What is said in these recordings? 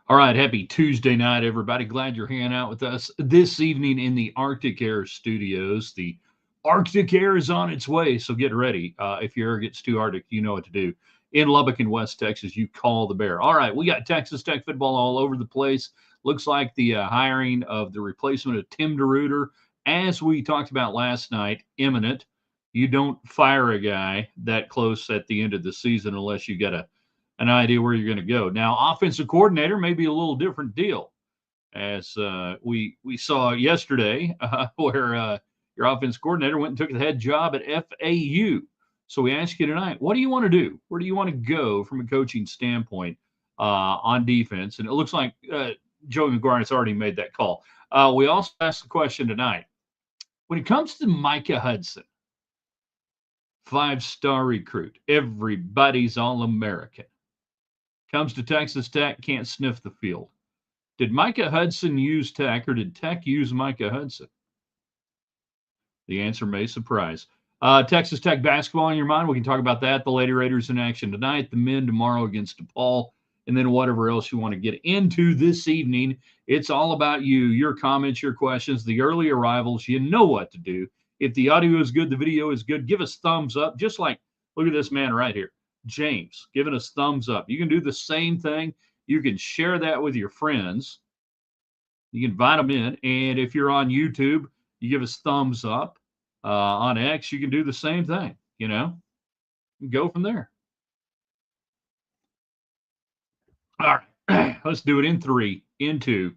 All right, happy Tuesday night, everybody. Glad you're hanging out with us this evening in the Arctic Air studios. The Arctic Air is on its way, so get ready. If your air gets too Arctic, you know what to do. In Lubbock and West Texas, you call the bear. All right, we got Texas Tech football all over the place. Looks like the hiring of the replacement of Tim DeRuyter, as we talked about last night, imminent. You don't fire a guy that close at the end of the season unless you got an idea where you're going to go. Now, offensive coordinator may be a little different deal, as we saw yesterday, where your offensive coordinator went and took the head job at FAU. So we ask you tonight, what do you want to do? Where do you want to go from a coaching standpoint on defense? And it looks like Joey McGuire has already made that call. We also asked the question tonight, when it comes to Micha Hudson, five-star recruit, everybody's All-American. Comes to Texas Tech, can't sniff the field. Did Micha Hudson use Tech, or did Tech use Micha Hudson? The answer may surprise. Texas Tech basketball on your mind? We can talk about that. The Lady Raiders in action tonight, the men tomorrow against DePaul, and then whatever else you want to get into this evening. It's all about you, your comments, your questions, the early arrivals. You know what to do. If the audio is good, the video is good, give us thumbs up, just like, look at this man right here. James giving us thumbs up. You can do the same thing. You can share that with your friends. You can invite them in. And if you're on YouTube, you give us thumbs up. On X, you can do the same thing, go from there. All right. Let's do it in 3, in 2.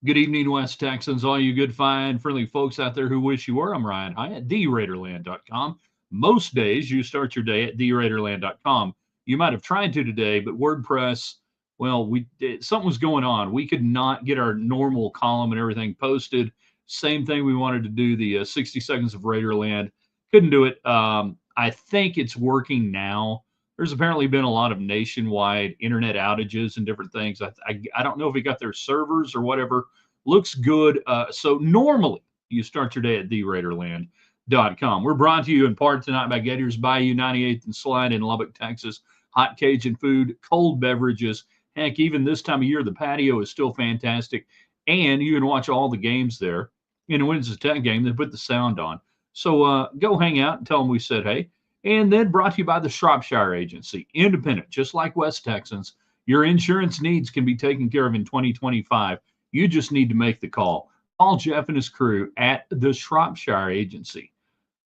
Good evening, West Texans, all you good, fine, friendly folks out there who wish you were. I'm Ryan High at theraiderland.com. Most days you start your day at theraiderland.com. You might have tried to today, but WordPress, well, something was going on. We could not get our normal column and everything posted. Same thing we wanted to do, the 60 seconds of Raiderland. Couldn't do it. I think it's working now. There's apparently been a lot of nationwide internet outages and different things. I don't know if we got their servers or whatever. Looks good. So normally you start your day at theraiderland.com. We're brought to you in part tonight by Getty's Bayou 98th and Slide in Lubbock, Texas. Hot Cajun food, cold beverages. Heck, even this time of year, the patio is still fantastic. And you can watch all the games there. And when it's a Tech game, they put the sound on. So go hang out and tell them we said hey. And then brought to you by the Shropshire Agency, independent, just like West Texans. Your insurance needs can be taken care of in 2025. You just need to make the call. Call Jeff and his crew at the Shropshire Agency.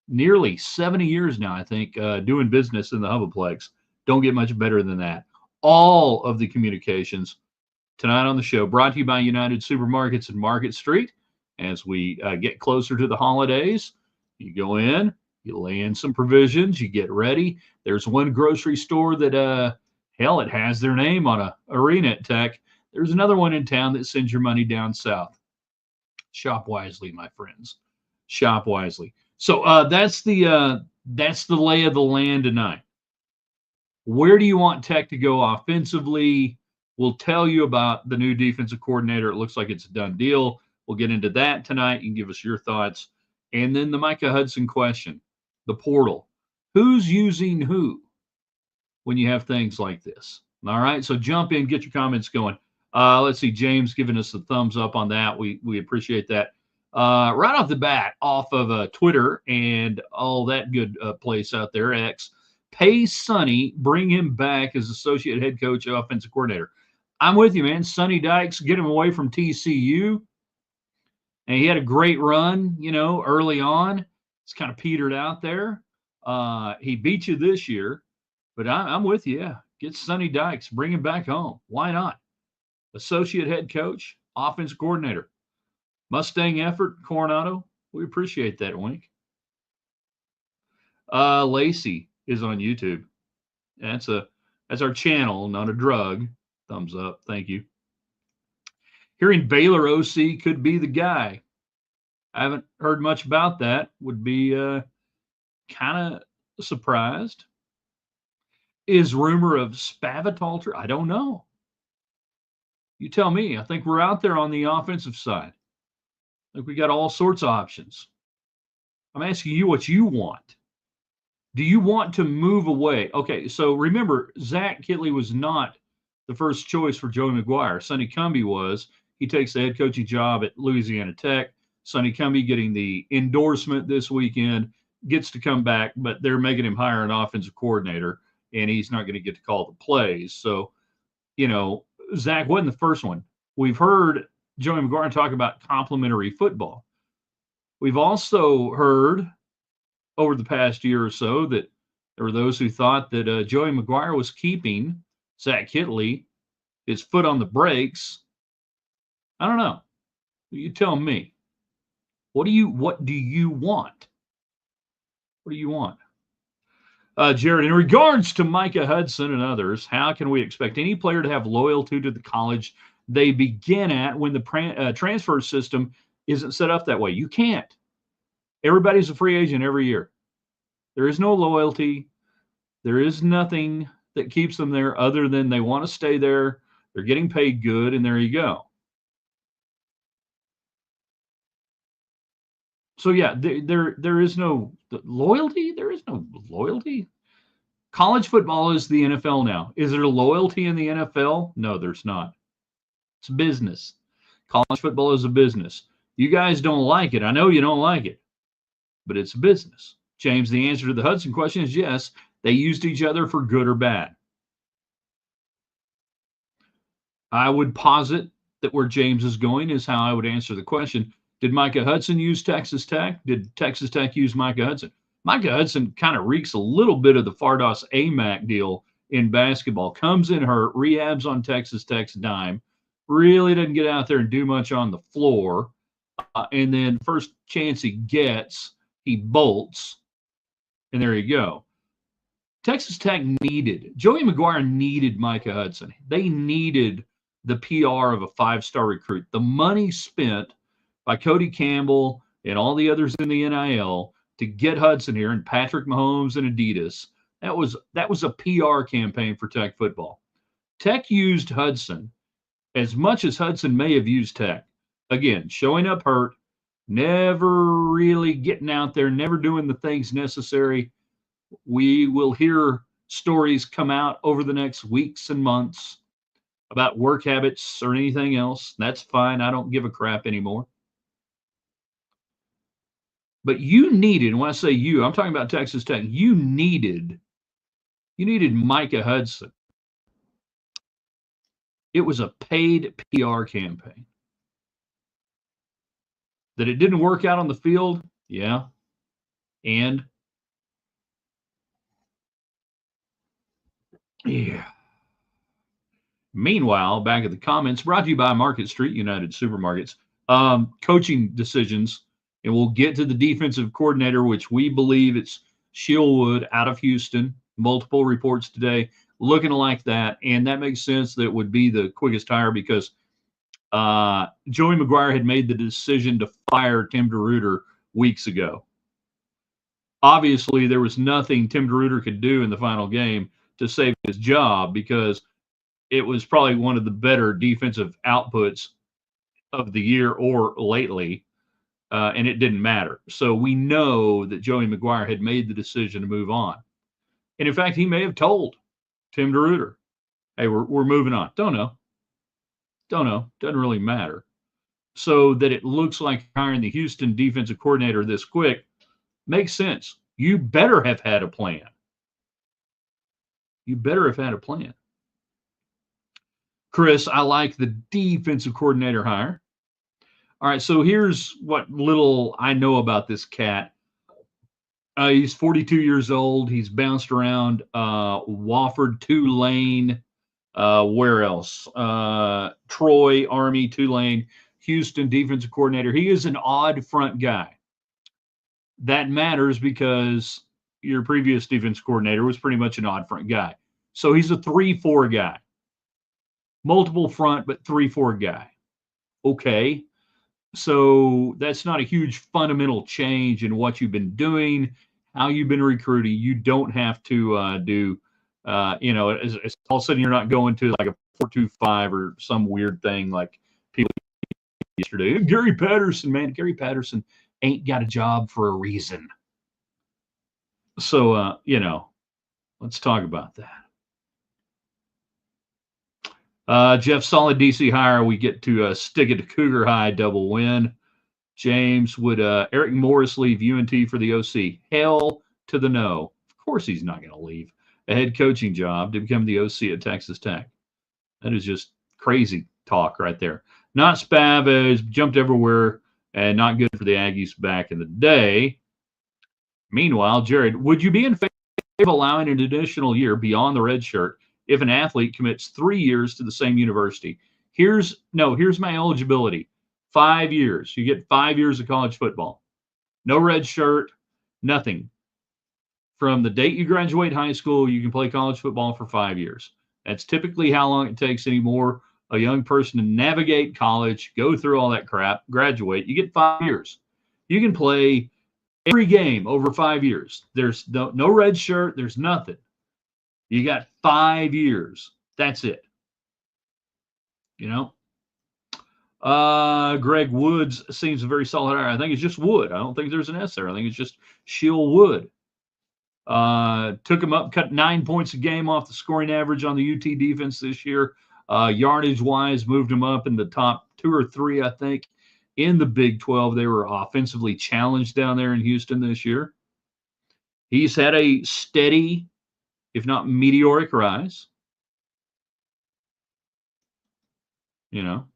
Nearly 70 years now, I think, doing business in the Hubaplex. Don't get much better than that. All of the communications tonight on the show brought to you by United Supermarkets and Market Street. As we get closer to the holidays, you go in, you lay in some provisions, you get ready. There's one grocery store that, hell, it has their name on a arena at Tech. There's another one in town that sends your money down south. Shop wisely, my friends. Shop wisely. So that's the lay of the land tonight. Where do you want Tech to go offensively? We'll tell you about the new defensive coordinator. It looks like it's a done deal. We'll get into that tonight. You can give us your thoughts. And then the Micha Hudson question, the portal. Who's using who when you have things like this? All right, so jump in, get your comments going. Let's see, James giving us a thumbs up on that. We appreciate that. Right off the bat, off of Twitter and all that good place out there, X, pay Sonny, bring him back as associate head coach, offensive coordinator. I'm with you, man. Sonny Dykes, get him away from TCU. And he had a great run, early on. It's kind of petered out there. He beat you this year, but I'm with you. Yeah. Get Sonny Dykes, bring him back home. Why not? Associate head coach, offensive coordinator. Mustang effort, Coronado. We appreciate that, Wink. Lacey is on YouTube. That's our channel, not a drug. Thumbs up. Thank you. Hearing Baylor OC could be the guy. I haven't heard much about that. Would be kind of surprised. Is rumor of Spavitalter? I don't know. You tell me. I think we're out there on the offensive side. I think we got all sorts of options. I'm asking you what you want. Do you want to move away? Okay, so remember, Zach Kittley was not the first choice for Joey McGuire. Sonny Cumbie was. He takes the head coaching job at Louisiana Tech. Sonny Cumbie getting the endorsement this weekend, gets to come back, but they're making him hire an offensive coordinator, and he's not going to get to call the plays. So, Zach wasn't the first one. We've heard Joey McGuire talk about complementary football. We've also heard over the past year or so that there were those who thought that Joey McGuire was keeping Zach Kittley, his foot on the brakes. I don't know. You tell me. What do you want? What do you want? Jared, in regards to Micha Hudson and others, how can we expect any player to have loyalty to the college they begin at when the transfer system isn't set up that way? You can't. Everybody's a free agent every year. There is no loyalty. There is nothing that keeps them there other than they want to stay there. They're getting paid good, and there you go. So yeah, there is no loyalty. There is no loyalty. College football is the NFL now. Is there loyalty in the NFL? No, there's not. It's business. College football is a business. You guys don't like it. I know you don't like it, but it's a business. James, the answer to the Hudson question is yes. They used each other for good or bad. I would posit that where James is going is how I would answer the question. Did Micha Hudson use Texas Tech? Did Texas Tech use Micha Hudson? Micha Hudson kind of reeks a little bit of the Fardaws AMAC deal in basketball. Comes in hurt, rehabs on Texas Tech's dime, really doesn't get out there and do much on the floor. And then first chance he gets, he bolts. And there you go. Texas Tech Joey McGuire needed Micha Hudson. They needed the PR of a five-star recruit. The money spent by Cody Campbell and all the others in the NIL to get Hudson here and Patrick Mahomes and Adidas, that was a PR campaign for Tech football. Tech used Hudson as much as Hudson may have used Tech. Again, showing up hurt, never really getting out there, never doing the things necessary. We will hear stories come out over the next weeks and months about work habits or anything else. That's fine. I don't give a crap anymore. But you needed, when I say you, I'm talking about Texas Tech, you needed Micha Hudson. It was a paid PR campaign. That it didn't work out on the field, yeah. And yeah. Meanwhile, back at the comments, brought to you by Market Street United Supermarkets. Coaching decisions, and we'll get to the defensive coordinator, which we believe it's Shieldwood out of Houston. Multiple reports today looking like that, and that makes sense that it would be the quickest hire because Joey McGuire had made the decision to fire Tim DeRuyter weeks ago. Obviously, there was nothing Tim DeRuyter could do in the final game to save his job because it was probably one of the better defensive outputs of the year or lately, and it didn't matter. So we know that Joey McGuire had made the decision to move on. And in fact, he may have told Tim DeRuyter, hey, we're moving on. Don't know. Doesn't really matter. So that it looks like hiring the Houston defensive coordinator this quick makes sense. You better have had a plan. Chris, I like the defensive coordinator hire. All right, so here's what little I know about this cat. He's 42 years old. He's bounced around Wofford, Tulane, where else? Troy, Army, Tulane, Houston defensive coordinator. He is an odd front guy. That matters because your previous defense coordinator was pretty much an odd front guy. So he's a 3-4 guy. Multiple front, but 3-4 guy. Okay. So that's not a huge fundamental change in what you've been doing, how you've been recruiting. You don't have to do, it's all of a sudden you're not going to like a 4-2-5 or some weird thing like people yesterday. Gary Patterson ain't got a job for a reason. So, let's talk about that. Jeff, solid DC hire. We get to stick it to Cougar High, double win. James, would Eric Morris leave UNT for the OC? Hell to the no. Of course he's not going to leave a head coaching job to become the OC at Texas Tech. That is just crazy talk right there. Not Spav has jumped everywhere and not good for the Aggies back in the day. Meanwhile, Jared, would you be in favor of allowing an additional year beyond the red shirt if an athlete commits 3 years to the same university? Here's my eligibility. 5 years. You get 5 years of college football. No red shirt, nothing. From the date you graduate high school, you can play college football for 5 years. That's typically how long it takes anymore a young person to navigate college, go through all that crap, graduate. You get 5 years. You can play every game over 5 years. There's no red shirt. There's nothing. You got 5 years. That's it. You know? Greg Woods seems a very solid hire. I think it's just Wood. I don't think there's an S there. I think it's just Shield Wood. Took him up, cut 9 points a game off the scoring average on the UT defense this year. Yardage-wise, moved him up in the top 2 or 3, I think. In the Big 12, they were offensively challenged down there in Houston this year. He's had a steady, if not meteoric, rise. You know,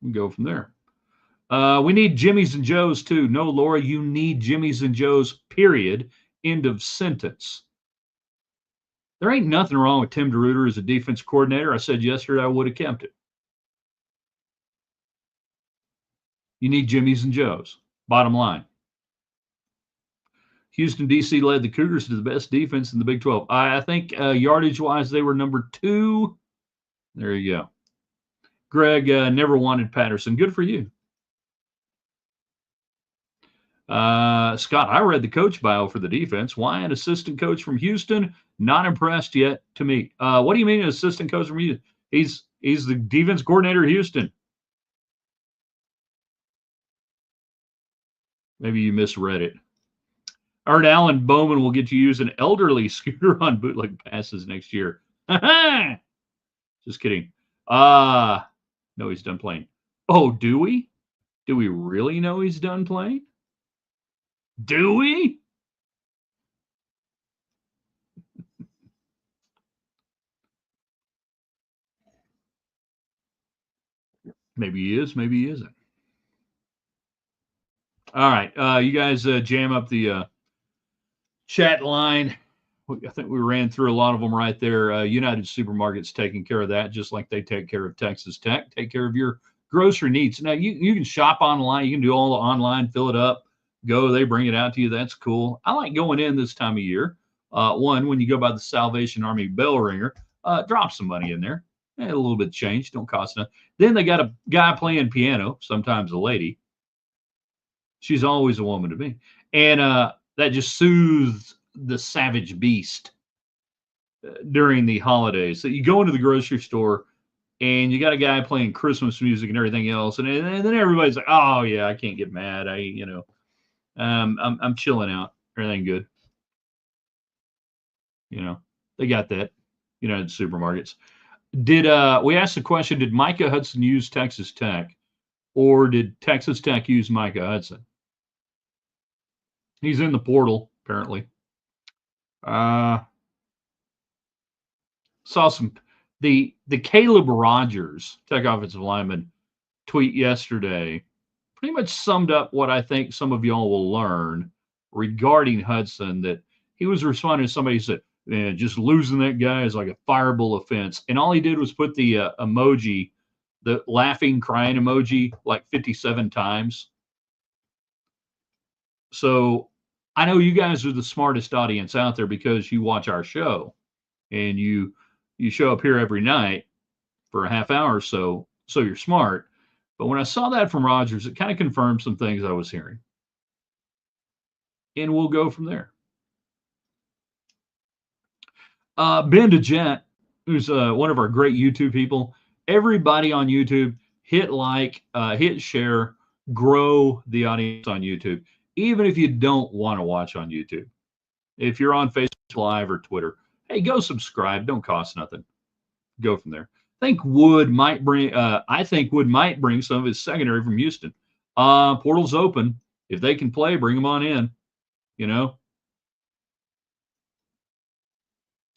we go from there. We need Jimmy's and Joe's, too. No, Laura, you need Jimmy's and Joe's, period. End of sentence. There ain't nothing wrong with Tim DeRuyter as a defense coordinator. I said yesterday I would have kept it. You need Jimmy's and Joe's. Bottom line. Houston, D.C. led the Cougars to the best defense in the Big 12. I think yardage-wise, they were number 2. There you go. Greg never wanted Patterson. Good for you. Scott, I read the coach bio for the defense. Why an assistant coach from Houston? Not impressed yet to me. What do you mean an assistant coach from Houston? He's the defense coordinator of Houston. Maybe you misread it. Art Allen Bowman will get to use an elderly scooter on bootleg passes next year. Just kidding. No, he's done playing. Oh, do we? Do we really know he's done playing? Do we? Maybe he is, maybe he isn't. All right, you guys jam up the chat line. I think we ran through a lot of them right there. United Supermarkets taking care of that, just like they take care of Texas Tech. Take care of your grocery needs. Now, you can shop online. You can do all the online, fill it up, go. They bring it out to you. That's cool. I like going in this time of year. One, when you go by the Salvation Army bell ringer, drop some money in there. A little bit of change. Don't cost nothing. Then they got a guy playing piano, sometimes a lady. She's always a woman to me. And that just soothes the savage beast during the holidays. So you go into the grocery store and you got a guy playing Christmas music and everything else, and then everybody's like, "Oh yeah, I can't get mad. I'm chilling out. Everything good." They got that. United Supermarkets. Did we asked the question? Did Micha Hudson use Texas Tech, or did Texas Tech use Micha Hudson? He's in the portal apparently. Saw some the Caleb Rogers, Tech offensive lineman, tweet yesterday pretty much summed up what I think some of y'all will learn regarding Hudson, that he was responding to somebody who said, "Man, just losing that guy is like a fireable offense." And all he did was put the emoji, the laughing, crying emoji, like 57 times. So I know you guys are the smartest audience out there because you watch our show and you show up here every night for a half hour or so you're smart. But when I saw that from Rogers, it kind of confirmed some things I was hearing. And we'll go from there. Ben DeJet, who's one of our great YouTube people. Everybody on YouTube, hit like, hit share, grow the audience on YouTube, even if you don't want to watch on YouTube. If you're on Facebook Live or Twitter, hey, go subscribe. Don't cost nothing. Go from there. think Wood might bring. I think Wood might bring some of his secondary from Houston. Portal's open. If they can play, bring them on in. You know,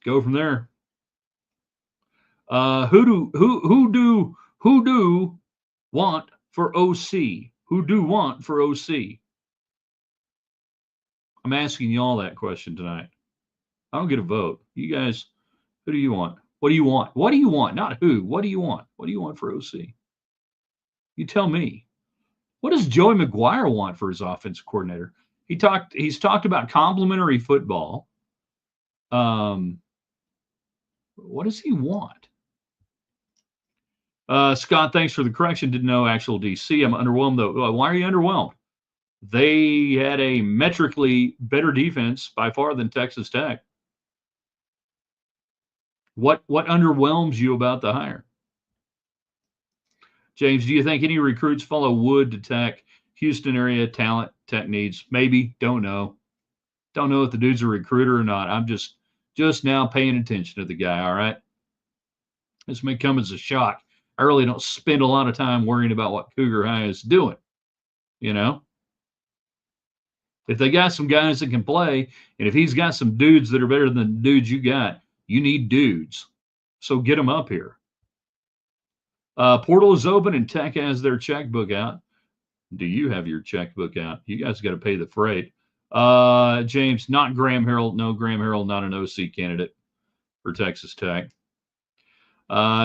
go from there. Who do want for OC? Who do want for OC? I'm asking you all that question tonight. I don't get a vote. You guys, who do you want? What do you want? What do you want? Not who. What do you want? What do you want for OC? You tell me. What does Joey McGuire want for his offensive coordinator? He's talked about complementary football. What does he want? Scott, thanks for the correction. Didn't know actual DC. I'm underwhelmed though. Why are you underwhelmed? They had a metrically better defense by far than Texas Tech. What underwhelms you about the hire? James, do you think any recruits follow Wood to Tech? Houston area talent, Tech needs? Maybe. Don't know. Don't know if the dude's a recruiter or not. I'm just now paying attention to the guy, all right? This may come as a shock. I really don't spend a lot of time worrying about what Cougar High is doing, you know? If they got some guys that can play, and if he's got some dudes that are better than the dudes you got, you need dudes. So get them up here. Portal is open and Tech has their checkbook out. Do you have your checkbook out? You guys got to pay the freight. James, not Graham Harrell. No, Graham Harrell, not an OC candidate for Texas Tech.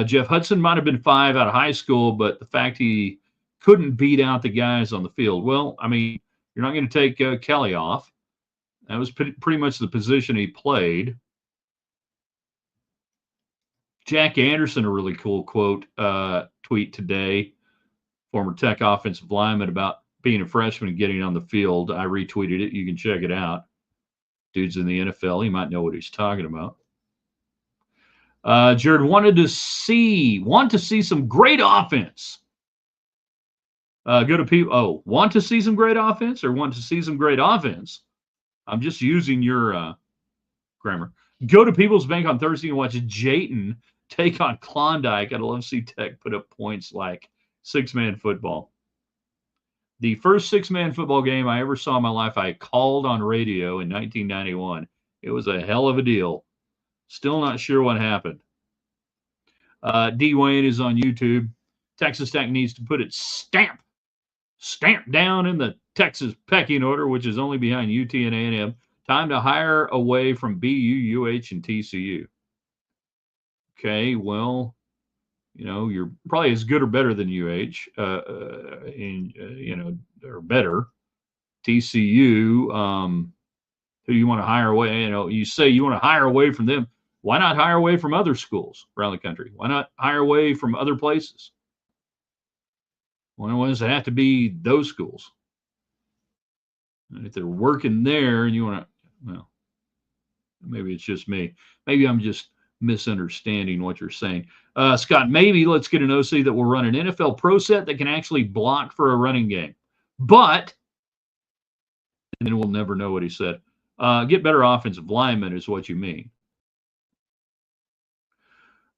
Jeff Hudson might have been 5 out of high school, but the fact he couldn't beat out the guys on the field. Well, I mean, you're not going to take Kelly off. That was pretty much the position he played. Jack Anderson, a really cool quote, tweet today, former Tech offensive lineman, about being a freshman and getting on the field. I retweeted it. You can check it out. Dude's in the NFL. He might know what he's talking about. Jared want to see some great offense. Go to people. Oh, want to see some great offense or want to see some great offense? I'm just using your grammar. Go to People's Bank on Thursday and watch Jayton take on Klondike. I'd love to see Tech put up points like 6-man football. The first 6-man football game I ever saw in my life, I called on radio in 1991. It was a hell of a deal. Still not sure what happened. D. Wayne is on YouTube. Texas Tech needs to put its stamp down in the Texas pecking order, which is only behind UT and A&M. Time to hire away from BU, UH, and TCU. Okay, well, you know, you're probably as good or better than UH, or better. TCU, who you want to hire away? You know, you say you want to hire away from them. Why not hire away from other schools around the country? Why not hire away from other places? Why does it have to be those schools? And if they're working there and you want to, well, maybe it's just me. Maybe I'm just misunderstanding what you're saying. Scott, maybe let's get an OC that will run an NFL pro set that can actually block for a running game. But, and then we'll never know what he said. Get better offensive linemen is what you mean.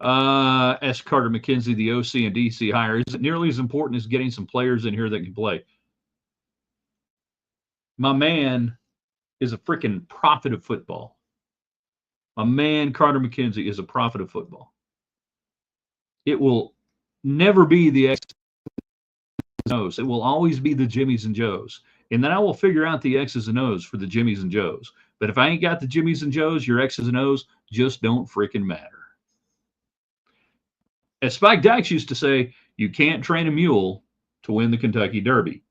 S. Carter McKenzie, the OC and DC hire, is it nearly as important as getting some players in here that can play? My man is a freaking prophet of football. My man, Carter McKenzie, is a prophet of football. It will never be the X's and O's. It will always be the Jimmies and Joes. And then I will figure out the X's and O's for the Jimmies and Joes. But if I ain't got the Jimmies and Joes, your X's and O's just don't freaking matter. As Spike Dykes used to say, you can't train a mule to win the Kentucky Derby.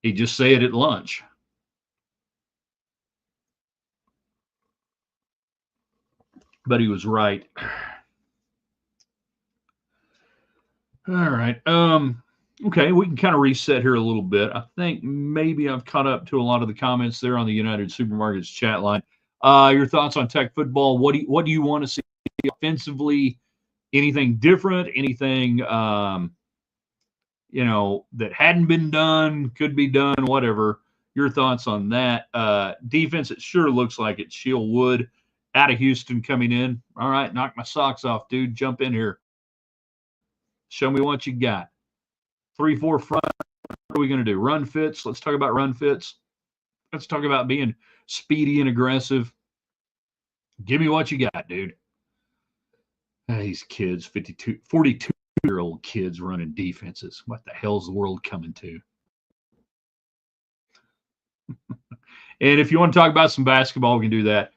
He just say it at lunch. But he was right. All right. Okay, we can kind of reset here a little bit. I think maybe I've caught up to a lot of the comments there on the United Supermarkets chat line. Your thoughts on Tech football? What do you want to see offensively? Anything different? Anything that hadn't been done, could be done, whatever. Your thoughts on that? Defense, it sure looks like it's Shield Wood. out of Houston coming in. All right, knock my socks off, dude. Jump in here. Show me what you got. 3-4 front. What are we going to do? Run fits. Let's talk about run fits. Let's talk about being speedy and aggressive. Give me what you got, dude. These kids, 42-year-old kids running defenses. What the hell's the world coming to? And if you want to talk about some basketball, we can do that.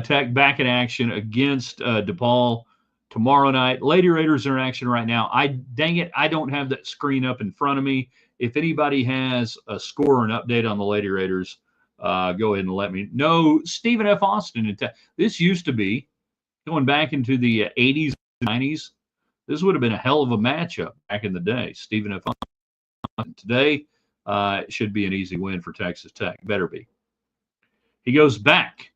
Tech back in action against DePaul tomorrow night. Lady Raiders are in action right now. Dang it, I don't have that screen up in front of me. If anybody has a score or an update on the Lady Raiders, go ahead and let me know. Stephen F. Austin. This used to be, going back into the 80s and 90s, this would have been a hell of a matchup back in the day. Stephen F. Austin. Today, it should be an easy win for Texas Tech. Better be. He goes back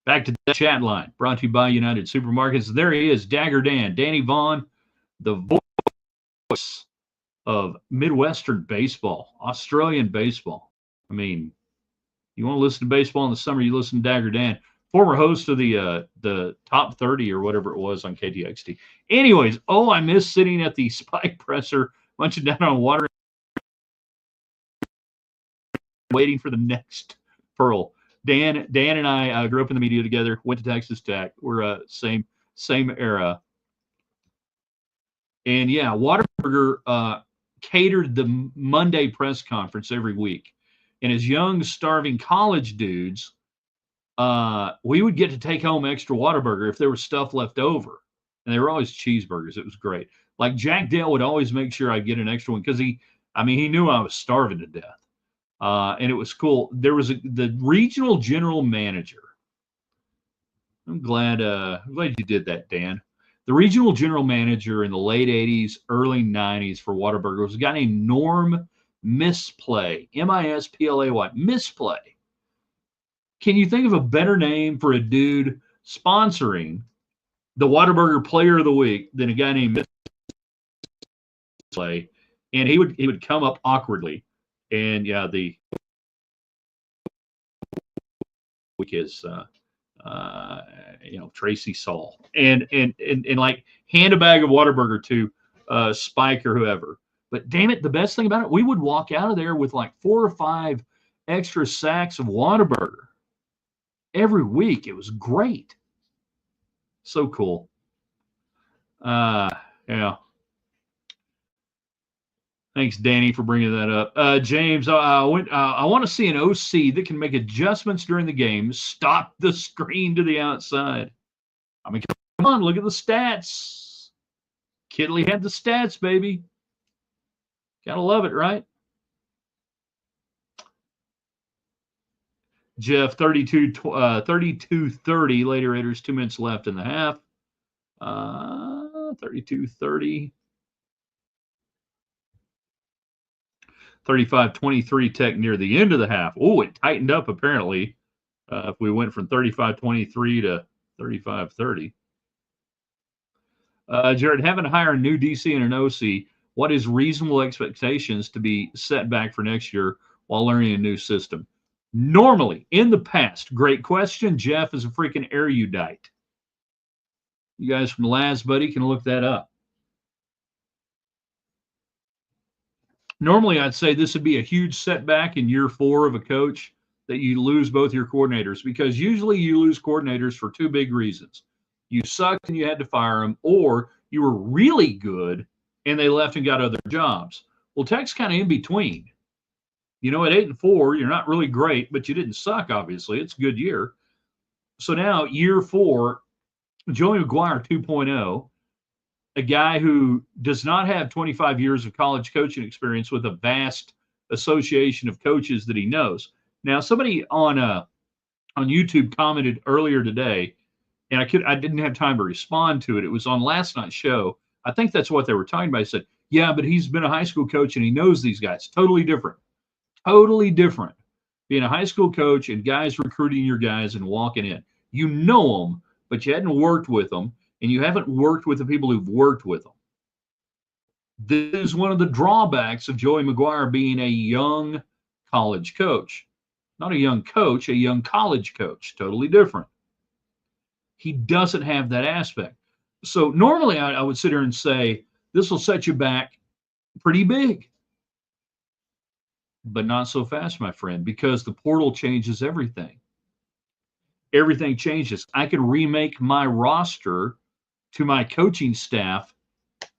to the chat line, brought to you by United Supermarkets. There he is, Dagger Dan, Danny Vaughn, the voice of Midwestern baseball, Australian baseball. I mean, you want to listen to baseball in the summer, you listen to Dagger Dan, former host of the Top 30 or whatever it was on KTXT. Anyways, I miss sitting at the spike presser, munching down on water, waiting for the next pearl. Dan and I grew up in the media together, went to Texas Tech. We're same era. And yeah, Whataburger catered the Monday press conference every week. And as young, starving college dudes, we would get to take home extra Whataburger if there was stuff left over. And they were always cheeseburgers. It was great. Like Jack Dale would always make sure I'd get an extra one because he knew I was starving to death. And it was cool. There was the regional general manager. I'm glad you did that, Dan. The regional general manager in the late 80s, early 90s for Whataburger was a guy named Norm Misplay, Misplay. Misplay. Can you think of a better name for a dude sponsoring the Whataburger Player of the Week than a guy named Misplay? And he would come up awkwardly. And yeah, the week is Tracy Saul and like hand a bag of Whataburger to Spike or whoever. But damn it, the best thing about it, we would walk out of there with like 4 or 5 extra sacks of Whataburger every week. It was great. So cool. Yeah. Thanks, Danny, for bringing that up. James, I want to see an OC that can make adjustments during the game, stop the screen to the outside. I mean, come on, look at the stats. Kidley had the stats, baby. Gotta love it, right? Jeff, 32-30, Lady Raiders, 2 minutes left in the half. 32-30. 35-23 Tech near the end of the half. Oh, it tightened up apparently. If we went from 35-23 to 35-30. Jared, having to hire a new DC and an OC, what is reasonable expectations to be set back for next year while learning a new system? Normally, in the past, great question. Jeff is a freaking erudite. You guys from Laz Buddy can look that up. Normally, I'd say this would be a huge setback in year 4 of a coach that you lose both your coordinators, because usually you lose coordinators for 2 big reasons. You sucked and you had to fire them, or you were really good and they left and got other jobs. Well, Tech's kind of in between. At 8-4, you're not really great, but you didn't suck, obviously. It's a good year. So now, year 4, Joey McGuire 2.0, a guy who does not have 25 years of college coaching experience with a vast association of coaches that he knows. Now, somebody on YouTube commented earlier today, and I didn't have time to respond to it. It was on last night's show. I think that's what they were talking about. He said, yeah, but he's been a high school coach and he knows these guys. Totally different. Totally different. Being a high school coach and guys recruiting your guys and walking in. You know them, but you hadn't worked with them, and you haven't worked with the people who've worked with them. This is one of the drawbacks of Joey McGuire being a young college coach. Not a young coach, a young college coach. Totally different. He doesn't have that aspect. So normally I would sit here and say, this will set you back pretty big. But not so fast, my friend, because the portal changes everything. Everything changes. I can remake my roster to my coaching staff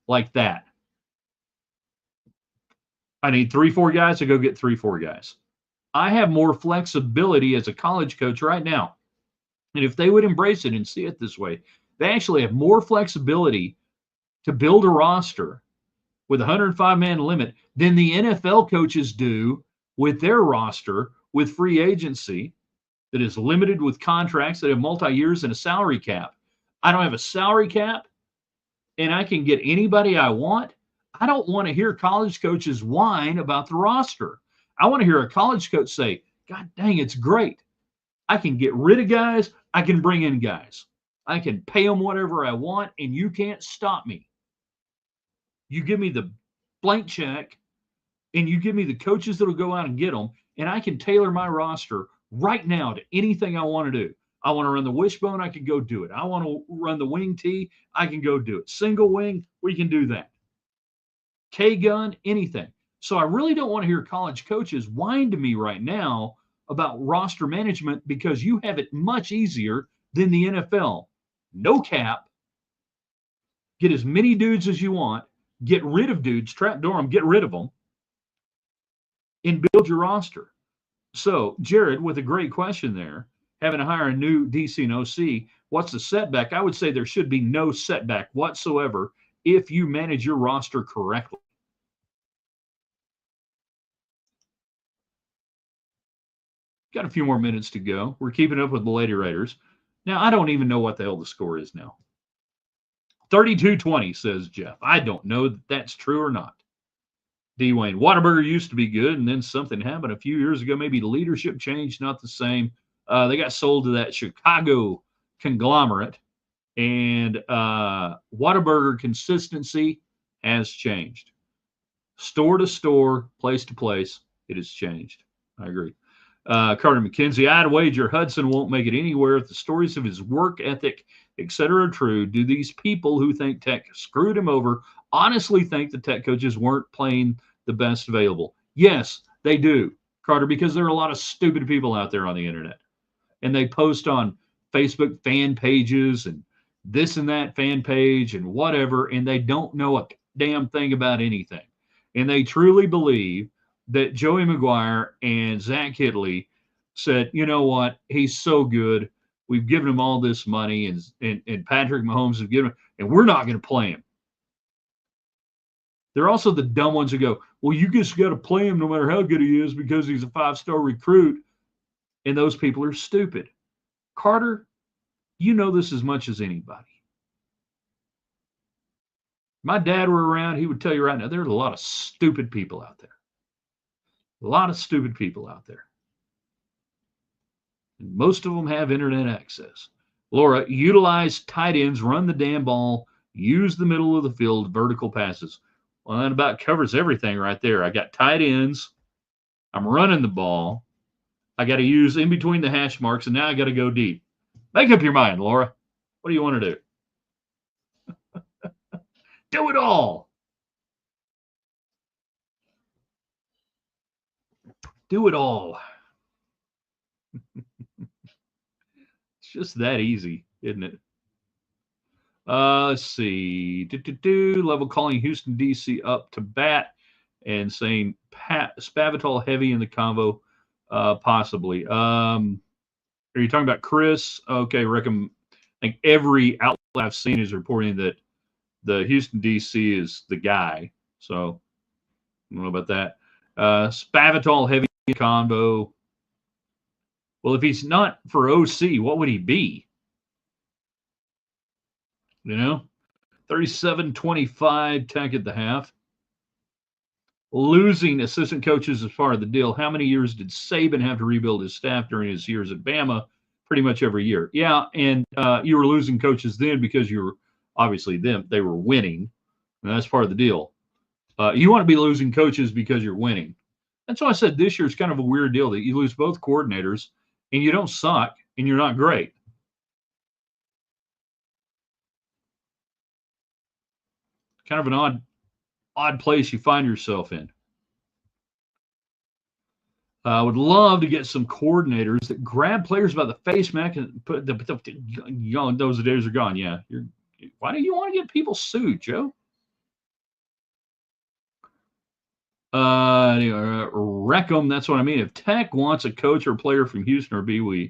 like that. I need 3-4 guys, I go get 3-4 guys. I have more flexibility as a college coach right now. And if they would embrace it and see it this way, they actually have more flexibility to build a roster with a 105-man limit than the NFL coaches do with their roster with free agency that is limited with contracts that have multi-years and a salary cap. I don't have a salary cap, and I can get anybody I want. I don't want to hear college coaches whine about the roster. I want to hear a college coach say, God dang, it's great. I can get rid of guys. I can bring in guys. I can pay them whatever I want, and you can't stop me. You give me the blank check, and you give me the coaches that will go out and get them, and I can tailor my roster right now to anything I want to do. I want to run the wishbone, I can go do it. I want to run the wing tee, I can go do it. Single wing, we can do that. K-gun, anything. So I really don't want to hear college coaches whine to me right now about roster management because you have it much easier than the NFL. No cap. Get as many dudes as you want. Get rid of dudes. Trapdoor them. Get rid of them. And build your roster. So, Jared, with a great question there, having to hire a new DC and OC, what's the setback? I would say there should be no setback whatsoever if you manage your roster correctly. Got a few more minutes to go. We're keeping up with the Lady Raiders. Now, I don't even know what the hell the score is now. 32-20, says Jeff. I don't know that that's true or not. D. Wayne, Whataburger used to be good, and then something happened a few years ago. Maybe the leadership changed, not the same. They got sold to that Chicago conglomerate, and Whataburger consistency has changed. Store to store, place to place, it has changed. I agree. Carter McKenzie, I'd wager Hudson won't make it anywhere if the stories of his work ethic, etc., are true. Do these people who think Tech screwed him over honestly think the Tech coaches weren't playing the best available? Yes, they do, Carter, because there are a lot of stupid people out there on the internet. And they post on Facebook fan pages and this and that fan page and whatever, and they don't know a damn thing about anything. And they truly believe that Joey McGuire and Zach Hitley said, you know what, he's so good. We've given him all this money, and Patrick Mahomes has given him, and we're not going to play him. They're also the dumb ones who go, well, you just got to play him no matter how good he is because he's a 5-star recruit. And those people are stupid. Carter, you know this as much as anybody. My dad were around, he would tell you right now, there's a lot of stupid people out there. A lot of stupid people out there. And most of them have internet access. Laura, utilize tight ends, run the damn ball, use the middle of the field, vertical passes. Well, that about covers everything right there. I got tight ends. I'm running the ball. I got to use in between the hash marks, and now I got to go deep. Make up your mind, Laura. What do you want to do? Do it all. Do it all. It's just that easy, isn't it? Let's see. Level calling Houston, D.C. up to bat and saying Spavital heavy in the convo, possibly. Are you talking about Chris? Okay, I think every outlet I've seen is reporting that the Houston, D.C. is the guy. So I don't know about that. Spavital heavy in the convo. Well, if he's not for OC, what would he be? You know, 37-25 Tech at the half. Losing assistant coaches is part of the deal. How many years did Saban have to rebuild his staff during his years at Bama? Pretty much every year. Yeah, and you were losing coaches then because you were obviously they were winning, and that's part of the deal. You want to be losing coaches because you're winning. That's why I said this year is kind of a weird deal that you lose both coordinators and you don't suck and you're not great. kind of an odd place you find yourself in. I would love to get some coordinators that grab players by the face, Mac, and put those days are gone. Yeah, why do you want to get people sued, Joe? Reckham, that's what I mean. If Tech wants a coach or player from Houston or BU,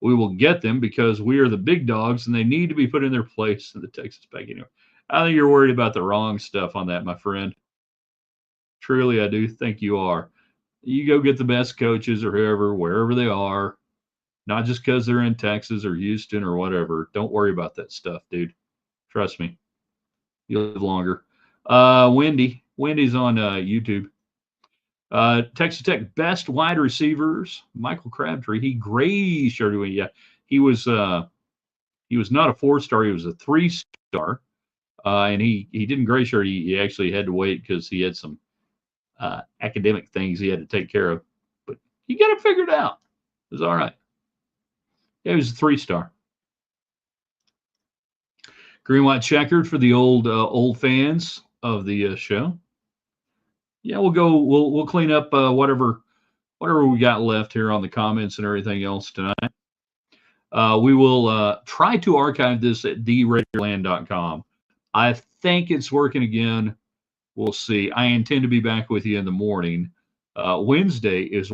we will get them because we are the big dogs and they need to be put in their place in the Texas Peg. I think you're worried about the wrong stuff on that, my friend. Truly, I do think you are. You go get the best coaches or whoever, wherever they are, not just because they're in Texas or Houston or whatever. Don't worry about that stuff, dude. Trust me. You'll live longer. Wendy's on YouTube. Texas Tech best wide receivers, Michael Crabtree. He gray shirted. Yeah, he was not a 4-star. He was a 3-star, and he didn't gray shirt. He actually had to wait because he had some academic things he had to take care of. But he got it figured out. It was all right. Yeah, he was a 3-star. Green white checkered for the old fans of the show. Yeah, we'll clean up whatever we got left here on the comments and everything else tonight. We will try to archive this at theraiderland.com. I think it's working again. We'll see. I intend to be back with you in the morning. Wednesday is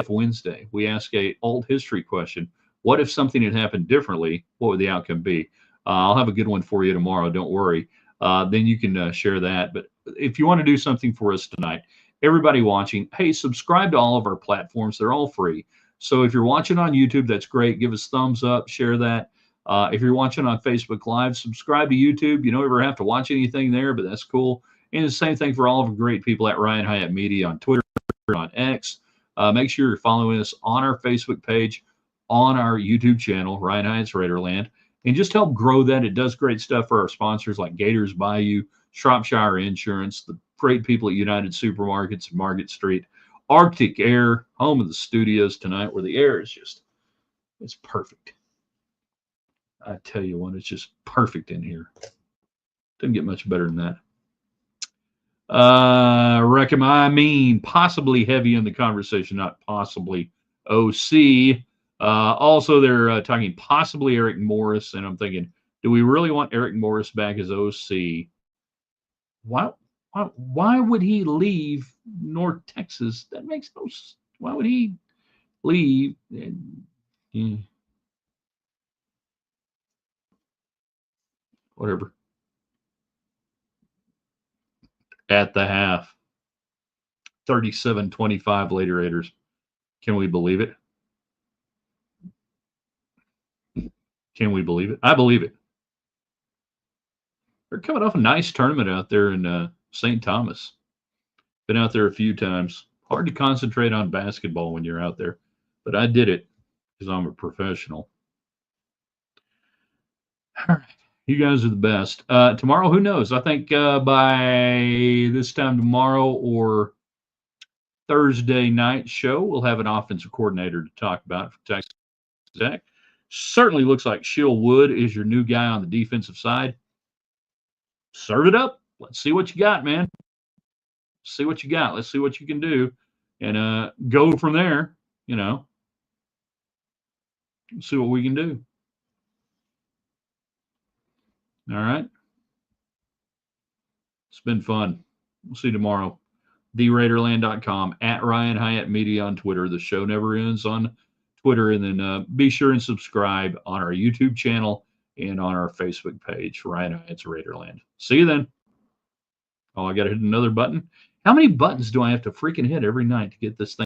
Wednesday. We ask a alt history question. What if something had happened differently? What would the outcome be? I'll have a good one for you tomorrow. Don't worry. Then you can share that. But if you want to do something for us tonight, everybody watching, hey, subscribe to all of our platforms. They're all free. So if you're watching on YouTube, that's great. Give us thumbs up, share that. If you're watching on Facebook Live, subscribe to YouTube. You don't ever have to watch anything there, but that's cool. And the same thing for all of the great people at Ryan Hyatt Media on Twitter, on X. Make sure you're following us on our Facebook page, on our YouTube channel, Ryan Hyatt's Raiderland, and just help grow that. It does great stuff for our sponsors like Gators Bayou, Shropshire Insurance, the great people at United Supermarkets, Market Street, Arctic Air, home of the studios tonight, where the air is it's perfect. I tell you what, it's just perfect in here. Doesn't get much better than that. Possibly heavy in the conversation, not possibly OC. Also, they're talking possibly Eric Morris, and I'm thinking, do we really want Eric Morris back as OC? Why would he leave North Texas? That makes no sense. Why would he leave? Whatever. At the half. 37-25 Lady Raiders. Can we believe it? Can we believe it? I believe it. They're coming off a nice tournament out there in St. Thomas. Been out there a few times. Hard to concentrate on basketball when you're out there, but I did it because I'm a professional. All right. You guys are the best. Tomorrow, who knows? I think by this time tomorrow or Thursday night show, we'll have an offensive coordinator to talk about for Texas Tech. Certainly looks like Shill Wood is your new guy on the defensive side. Serve it up. Let's see what you got, man. See what you got. Let's see what you can do and go from there, see what we can do. All right. It's been fun. We'll see you tomorrow. theraiderland.com, at Ryan Hyatt Media on Twitter. The show never ends on Twitter. And then be sure and subscribe on our YouTube channel and on our Facebook page, Ryan Hyatt's Raiderland. See you then. Oh, I got to hit another button. How many buttons do I have to freaking hit every night to get this thing?